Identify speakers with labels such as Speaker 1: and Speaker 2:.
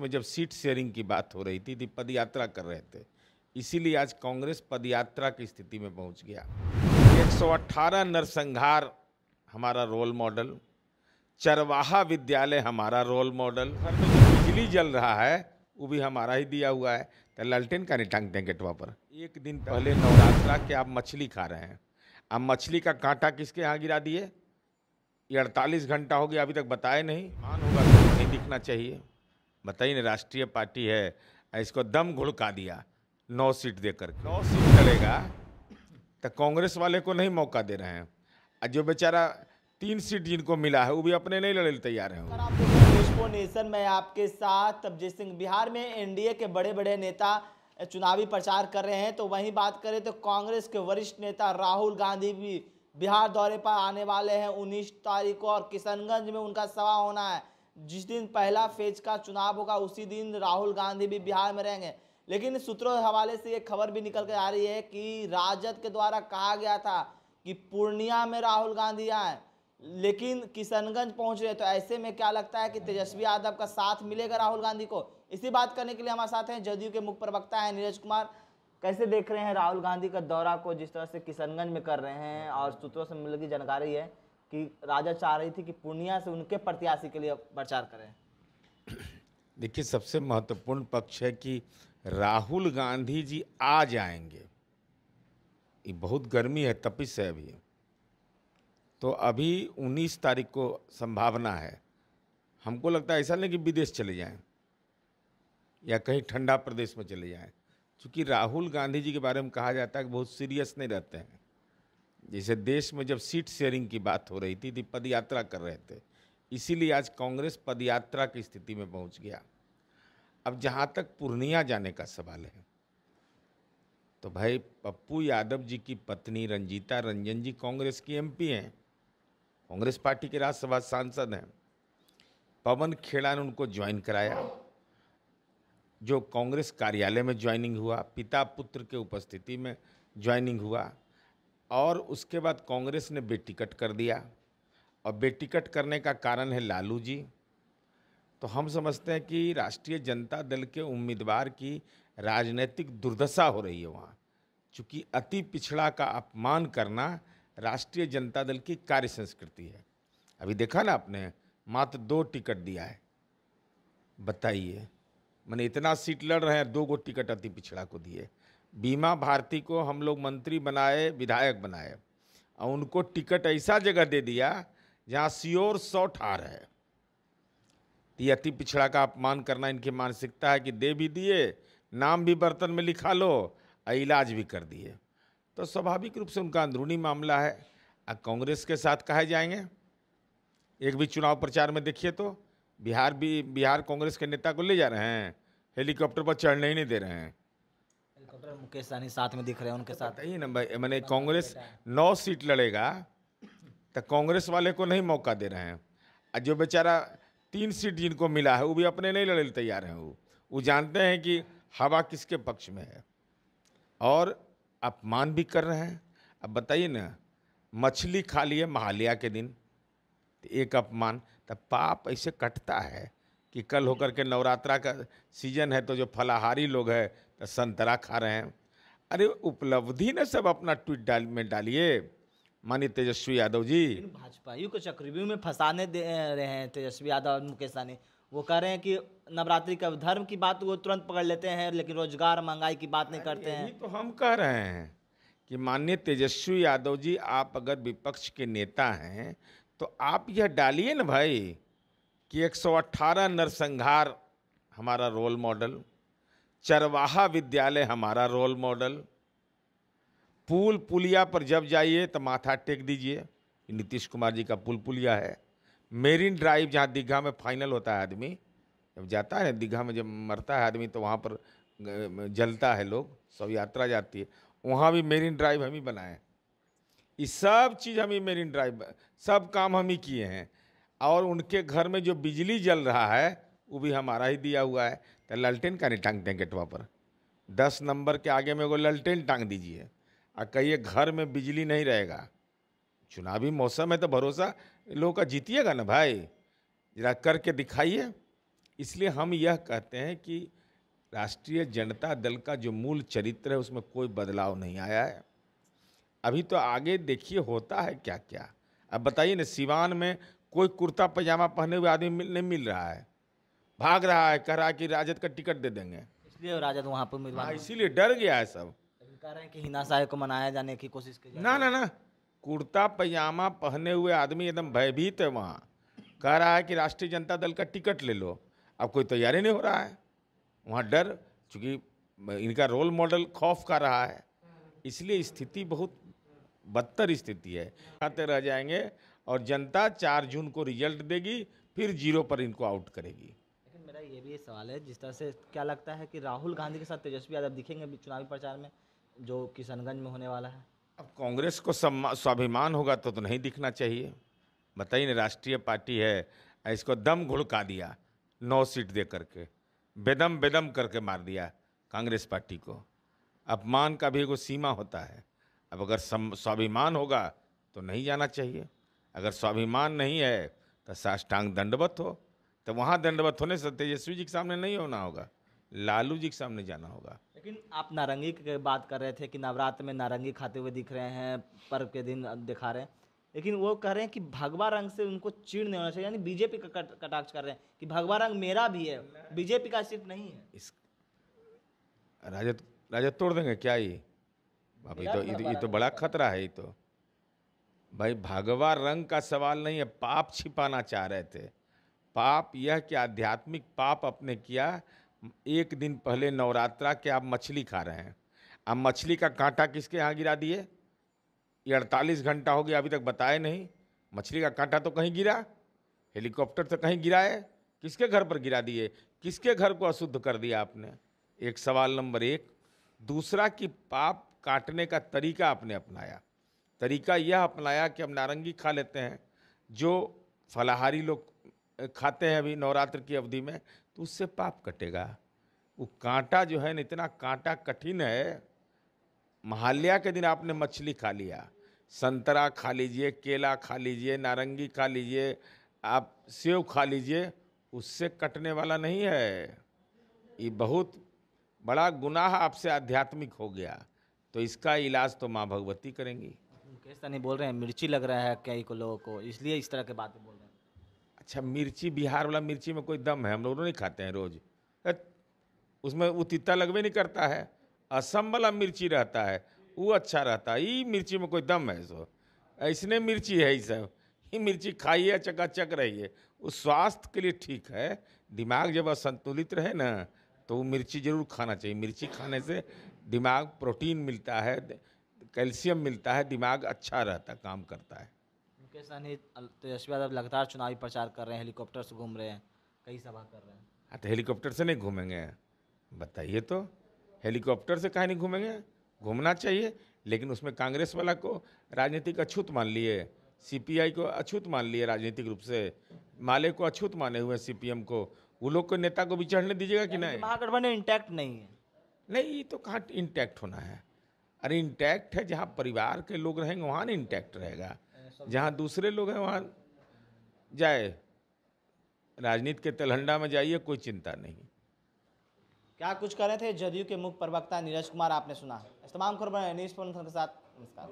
Speaker 1: में जब seat sharing की बात हो रही थी पद यात्रा कर रहे थे, इसीलिए आज कांग्रेस पद यात्रा की स्थिति में पहुंच गया। 118 नरसंहार हमारा रोल मॉडल, चरवाहा विद्यालय हमारा रोल मॉडल, घर में जो बिजली जल रहा है वो भी हमारा ही दिया हुआ है। तो लालटेन का नहीं टांग देंगे गेटवा पर। एक दिन पहले नवरात्रा के आप मछली खा रहे हैं, आप मछली का कांटा किसके यहाँ गिरा दिए? ये 48 घंटा हो गया अभी तक बताए नहीं। मान होगा तो नहीं दिखना चाहिए। बताइए ना, राष्ट्रीय पार्टी है, इसको दम घुड़का दिया 9 सीट देकर। 9 सीट लड़ेगा तो कांग्रेस वाले को नहीं मौका दे रहे हैं, और जो बेचारा 3 सीट जिनको मिला है वो भी अपने नहीं लड़ने तैयार हैं।
Speaker 2: अगर आप देखें नेशन में आपके साथ तबजीत सिंह, बिहार में एनडीए के बड़े बड़े नेता चुनावी प्रचार कर रहे हैं, तो वहीं बात करें तो कांग्रेस के वरिष्ठ नेता राहुल गांधी भी बिहार दौरे पर आने वाले हैं 19 तारीख को, और किशनगंज में उनका सभा होना है। जिस दिन पहला फेज का चुनाव होगा उसी दिन राहुल गांधी भी बिहार में रहेंगे। लेकिन सूत्रों के हवाले से एक खबर भी निकल कर आ रही है कि राजद के द्वारा कहा गया था कि पूर्णिया में राहुल गांधी आए, लेकिन किशनगंज पहुंच रहे। तो ऐसे में क्या लगता है कि तेजस्वी यादव का साथ मिलेगा राहुल गांधी को? इसी बात करने के लिए हमारे साथ हैं जदयू के मुख्य प्रवक्ता हैं नीरज कुमार। कैसे देख रहे हैं राहुल गांधी का दौरा को, जिस तरह से किशनगंज में कर रहे हैं, और सूत्रों से मिली जानकारी है कि राजद चाह रही थी कि पूर्णिया से उनके प्रत्याशी के लिए प्रचार करें।
Speaker 1: देखिए, सबसे महत्वपूर्ण पक्ष है कि राहुल गांधी जी आ जाएंगे। ये बहुत गर्मी है, तपिश है अभी, तो अभी 19 तारीख को संभावना है। हमको लगता है ऐसा नहीं कि विदेश चले जाएं या कहीं ठंडा प्रदेश में चले जाएं, क्योंकि राहुल गांधी जी के बारे में कहा जाता है कि बहुत सीरियस नहीं रहते हैं। जैसे देश में जब सीट शेयरिंग की बात हो रही थी पद यात्रा कर रहे थे, इसीलिए आज कांग्रेस पद यात्रा की स्थिति में पहुंच गया। अब जहाँ तक पूर्णिया जाने का सवाल है, तो भाई पप्पू यादव जी की पत्नी रंजीता रंजन जी कांग्रेस की एमपी हैं, कांग्रेस पार्टी के राज्यसभा सांसद हैं। पवन खेड़ा ने उनको ज्वाइन कराया, जो कांग्रेस कार्यालय में ज्वाइनिंग हुआ, पिता पुत्र के उपस्थिति में ज्वाइनिंग हुआ, और उसके बाद कांग्रेस ने बेटिकट कर दिया। और बेटिकट करने का कारण है लालू जी। तो हम समझते हैं कि राष्ट्रीय जनता दल के उम्मीदवार की राजनीतिक दुर्दशा हो रही है वहाँ, चूँकि अति पिछड़ा का अपमान करना राष्ट्रीय जनता दल की कार्य संस्कृति है। अभी देखा ना आपने, मात्र 2 टिकट दिया है। बताइए, मैंने इतना सीट लड़ रहे हैं, 2 गो टिकट अति पिछड़ा को दिए। बीमा भारती को हम लोग मंत्री बनाए, विधायक बनाए, और उनको टिकट ऐसा जगह दे दिया जहाँ श्योर 100 ठार है। ये अति पिछड़ा का अपमान करना इनकी मानसिकता है कि दे भी दिए, नाम भी बर्तन में लिखा लो और इलाज भी कर दिए। तो स्वाभाविक रूप से उनका अंदरूनी मामला है। कांग्रेस के साथ कहे जाएंगे। एक भी चुनाव प्रचार में देखिए तो बिहार कांग्रेस के नेता को ले जा रहे हैं, हेलीकॉप्टर पर चढ़ने ही नहीं दे रहे हैं।
Speaker 2: हेलीकॉप्टर मुकेश सहनी साथ में दिख रहे हैं, उनके साथ
Speaker 1: ही ना भाई। मैंने कांग्रेस 9 सीट लड़ेगा तो कांग्रेस वाले को नहीं मौका दे रहे हैं, और जो बेचारा 3 सीट जिनको मिला है वो भी अपने नहीं लड़ने तैयार हैं। वो जानते हैं कि हवा किसके पक्ष में है, और अपमान भी कर रहे हैं। अब बताइए ना, मछली खा लिए महालया के दिन, तो एक अपमान, तब पाप ऐसे कटता है कि कल होकर के नवरात्रा का सीजन है, तो जो फलाहारी लोग हैं तो संतरा खा रहे हैं। अरे उपलब्धि न सब अपना ट्वीट में डालिए, माननीय तेजस्वी यादव जी।
Speaker 2: भाजपाइयों को चक्रव्यूह में फंसाने दे रहे हैं तेजस्वी यादव और मुकेश सहनी। वो कह रहे हैं कि नवरात्रि का धर्म की बात वो तुरंत पकड़ लेते हैं, लेकिन रोजगार महंगाई की बात नहीं करते हैं।
Speaker 1: तो हम कह रहे हैं कि माननीय तेजस्वी यादव जी, आप अगर विपक्ष के नेता हैं तो आप यह डालिए ना भाई कि 118 नरसंहार हमारा रोल मॉडल, चरवाहा विद्यालय हमारा रोल मॉडल, पुल पुलिया पर जब जाइए तो माथा टेक दीजिए। नीतीश कुमार जी का पुल पुलिया है। मेरीन ड्राइव, जहाँ दीघा में फाइनल होता है, आदमी जब जाता है दीघा में, जब मरता है आदमी तो वहाँ पर जलता है, लोग सब यात्रा जाती है, वहाँ भी मेरीन ड्राइव हम ही बनाए। ये सब चीज़ हम ही मेरीन ड्राइव, सब काम हम ही किए हैं। और उनके घर में जो बिजली जल रहा है वो भी हमारा ही दिया हुआ है। तो लालटेन का नहीं टांग देंगे गेटवा पर। 10 नंबर के आगे में वो लालटेन टांग दीजिए और कहिए घर में बिजली नहीं रहेगा। चुनावी मौसम है तो भरोसा लोगों का जीतिएगा ना भाई, जरा करके दिखाइए। इसलिए हम यह कहते हैं कि राष्ट्रीय जनता दल का जो मूल चरित्र है उसमें कोई बदलाव नहीं आया है। अभी तो आगे देखिए होता है क्या क्या। अब बताइए ना, सिवान में कोई कुर्ता पजामा पहने हुए आदमी नहीं मिल रहा है, भाग रहा है, कह रहा है कि राजद का टिकट दे देंगे।
Speaker 2: इसलिए राजद वहाँ पर
Speaker 1: हाँ,
Speaker 2: उम्मीदवार
Speaker 1: इसीलिए डर गया है सब।
Speaker 2: कह रहे हैं कि हिना साहे को मनाया जाने की कोशिश की जा
Speaker 1: ना ना ना, कुर्ता पजामा पहने हुए आदमी एकदम भयभीत है वहाँ, कह रहा है कि राष्ट्रीय जनता दल का टिकट ले लो। अब कोई तैयारी नहीं हो रहा है वहाँ, डर, चूँकि इनका रोल मॉडल खौफ का रहा है, इसलिए स्थिति बहुत बदतर स्थिति है। आते रह जाएंगे और जनता 4 जून को रिजल्ट देगी, फिर 0 पर इनको आउट करेगी।
Speaker 2: लेकिन मेरा ये भी सवाल है, जिस तरह से क्या लगता है कि राहुल गांधी के साथ तेजस्वी यादव दिखेंगे अभी चुनावी प्रचार में जो किशनगंज में होने वाला है?
Speaker 1: अब कांग्रेस को स्वाभिमान होगा तो नहीं दिखना चाहिए। बताइए ना, राष्ट्रीय पार्टी है, इसको दम घुड़का दिया 9 सीट दे करके, बेदम बेदम करके मार दिया कांग्रेस पार्टी को। अपमान का भी एगो सीमा होता है। अब अगर स्वाभिमान होगा तो नहीं जाना चाहिए, अगर स्वाभिमान नहीं है तो साष्टांग दंडवत हो, तो वहाँ दंडवत होने से तेजस्वी जी के सामने नहीं होना होगा, लालू जी के सामने जाना होगा।
Speaker 2: लेकिन आप नारंगी की बात कर रहे थे कि नवरात्र में नारंगी खाते हुए दिख रहे हैं, पर्व के दिन दिखा रहे हैं, लेकिन वो कह रहे हैं कि भगवा रंग से उनको चीड़ नहीं होना चाहिए, यानी बीजेपी का कटाक्ष कर रहे हैं कि भगवा रंग मेरा भी है, बीजेपी का सिर्फ नहीं है।
Speaker 1: इस राजद राजद तोड़ देंगे क्या ये? अभी तो ये तो बड़ा खतरा है। ये तो भाई भगवा रंग का सवाल नहीं है, पाप छिपाना चाह रहे थे। पाप यह कि आध्यात्मिक पाप अपने किया। 1 दिन पहले नवरात्रा के आप मछली खा रहे हैं, अब मछली का कांटा किसके यहाँ गिरा दिए? ये 48 घंटा हो गया अभी तक बताए नहीं। मछली का कांटा तो कहीं गिरा, हेलीकॉप्टर तो कहीं गिरा है, किसके घर पर गिरा दिए? किसके घर को अशुद्ध कर दिया आपने? एक सवाल नंबर 1। दूसरा कि पाप काटने का तरीका आपने अपनाया। तरीका यह अपनाया कि हम नारंगी खा लेते हैं, जो फलाहारी लोग खाते हैं अभी नवरात्र की अवधि में, तो उससे पाप कटेगा। वो कांटा जो है ना, इतना कांटा कठिन है। महाल्या के दिन आपने मछली खा लिया, संतरा खा लीजिए, केला खा लीजिए, नारंगी खा लीजिए, आप सेव खा लीजिए, उससे कटने वाला नहीं है। ये बहुत बड़ा गुनाह आपसे आध्यात्मिक हो गया, तो इसका इलाज तो माँ भगवती करेंगी।
Speaker 2: मुकेश सहनी बोल रहे हैं मिर्ची लग रहा है कई को लोगों को, इसलिए इस तरह की बातें बोल रहे हैं।
Speaker 1: अच्छा, मिर्ची, बिहार वाला मिर्ची में कोई दम है? हम लोग नहीं खाते हैं रोज, उसमें वो तीता लगवे नहीं करता है। असम वाला मिर्ची रहता है, वो अच्छा रहता है। ये मिर्ची में कोई दम है? सो ऐसने मिर्ची है ये सब। ये मिर्ची खाइए, चकाचक रहिए, वो स्वास्थ्य के लिए ठीक है। दिमाग जब असंतुलित रहे ना, तो वो मिर्ची जरूर खाना चाहिए। मिर्ची खाने से दिमाग प्रोटीन मिलता है, कैल्शियम मिलता है, दिमाग अच्छा रहता है, काम करता है।
Speaker 2: मुकेश सहनी तेजस्वी यादव लगातार चुनावी प्रचार कर रहे हैं, हेलीकॉप्टर से घूम रहे हैं, कई सभा कर रहे हैं।
Speaker 1: हाँ, तो हेलीकॉप्टर से नहीं घूमेंगे? बताइए तो, हेलीकॉप्टर से काहे नहीं घूमेंगे? घूमना चाहिए, लेकिन उसमें कांग्रेस वाला को राजनीतिक अछूत मान लिए, सीपीआई को अछूत मान लिए राजनीतिक रूप से, माले को अछूत माने हुए सीपीएम को। वो लोग को नेता को भी चढ़ने दीजिएगा कि नहीं?
Speaker 2: महागठबंधन इंटैक्ट नहीं है।
Speaker 1: नहीं, ये तो कहाँ इंटैक्ट होना है? अरे इंटैक्ट है जहाँ परिवार के लोग रहेंगे वहाँ नहीं इंटैक्ट रहेगा, जहाँ दूसरे लोग हैं वहाँ जाए। राजनीति के तलहंडा में जाइए, कोई चिंता नहीं।
Speaker 2: क्या कुछ कर रहे थे जदयू के मुख्य प्रवक्ता नीरज कुमार, आपने सुना। इस तमाम खबरें न्यूज़ के साथ, नमस्कार।